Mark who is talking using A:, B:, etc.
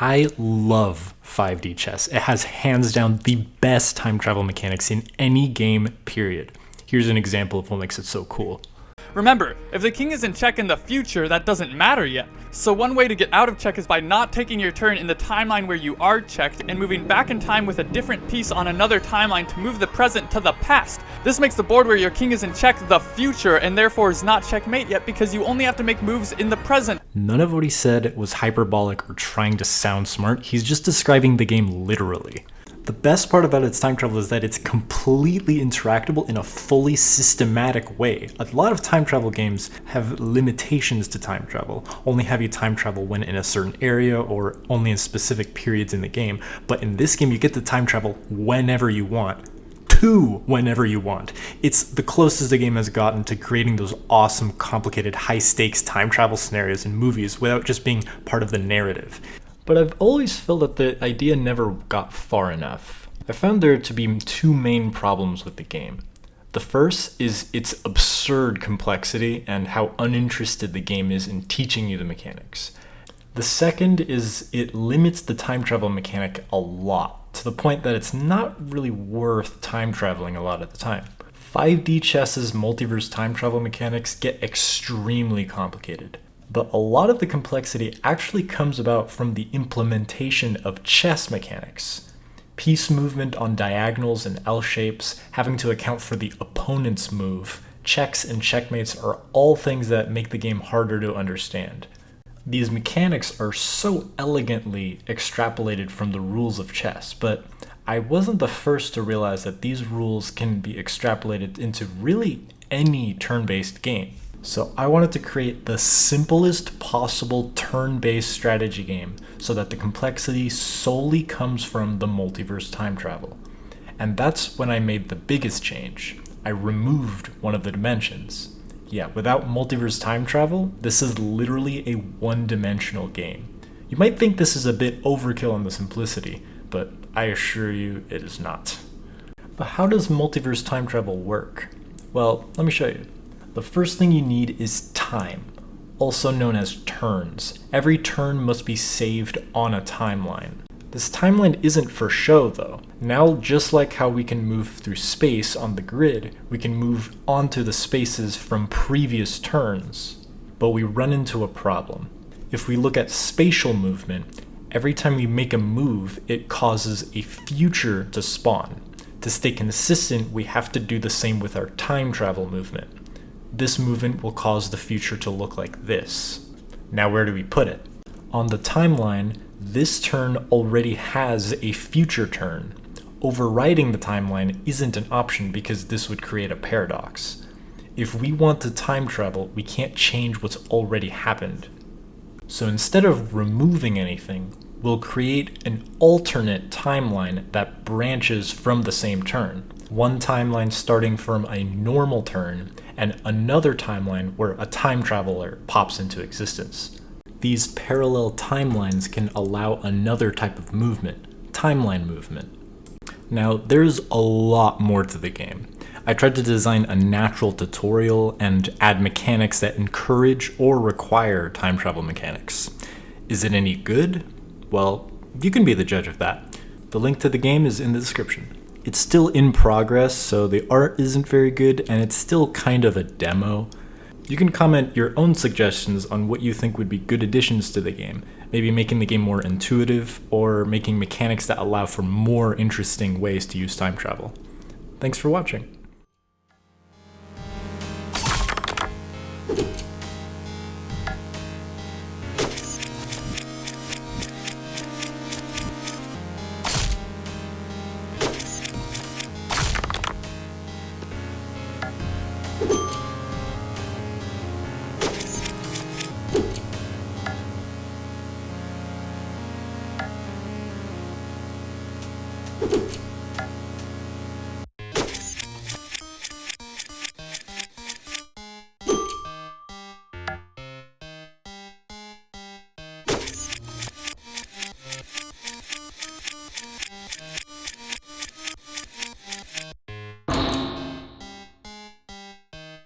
A: I love 5D chess. It has hands down the best time travel mechanics in any game, period. Here's an example of what makes it so cool.
B: Remember, if the king is in check in the future, that doesn't matter yet. So one way to get out of check is by not taking your turn in the timeline where you are checked and moving back in time with a different piece on another timeline to move the present to the past. This makes the board where your king is in check the future and therefore is not checkmate yet because you only have to make moves in the present.
A: None of what he said was hyperbolic or trying to sound smart. He's just describing the game literally. The best part about its time travel is that it's completely interactable in a fully systematic way. A lot of time travel games have limitations to time travel, only have you time travel when in a certain area or only in specific periods in the game. But in this game, you get to time travel whenever you want, to whenever you want. It's the closest the game has gotten to creating those awesome, complicated, high-stakes time travel scenarios in movies without just being part of the narrative. But I've always felt that the idea never got far enough. I found there to be two main problems with the game. The first is its absurd complexity and how uninterested the game is in teaching you the mechanics. The second is it limits the time travel mechanic a lot, to the point that it's not really worth time traveling a lot of the time. 5D chess's multiverse time travel mechanics get extremely complicated. But a lot of the complexity actually comes about from the implementation of chess mechanics. Piece movement on diagonals and L shapes, having to account for the opponent's move, checks and checkmates are all things that make the game harder to understand. These mechanics are so elegantly extrapolated from the rules of chess, but I wasn't the first to realize that these rules can be extrapolated into really any turn-based game. So I wanted to create the simplest possible turn-based strategy game so that the complexity solely comes from the multiverse time travel. And that's when I made the biggest change. I removed one of the dimensions. Yeah, without multiverse time travel, this is literally a one-dimensional game. You might think this is a bit overkill on the simplicity, but I assure you it is not. But how does multiverse time travel work? Well, let me show you. The first thing you need is time, also known as turns. Every turn must be saved on a timeline. This timeline isn't for show though. Now, just like how we can move through space on the grid, we can move onto the spaces from previous turns. But we run into a problem. If we look at spatial movement, every time we make a move, it causes a future to spawn. To stay consistent, we have to do the same with our time travel movement. This movement will cause the future to look like this. Now where do we put it? On the timeline, this turn already has a future turn. Overriding the timeline isn't an option because this would create a paradox. If we want to time travel, we can't change what's already happened. So instead of removing anything, we'll create an alternate timeline that branches from the same turn. One timeline starting from a normal turn, and another timeline where a time traveler pops into existence. These parallel timelines can allow another type of movement, timeline movement. Now, there's a lot more to the game. I tried to design a natural tutorial and add mechanics that encourage or require time travel mechanics. Is it any good? Well, you can be the judge of that. The link to the game is in the description. It's still in progress, so the art isn't very good, and it's still kind of a demo. You can comment your own suggestions on what you think would be good additions to the game, maybe making the game more intuitive, or making mechanics that allow for more interesting ways to use time travel. Thanks for watching.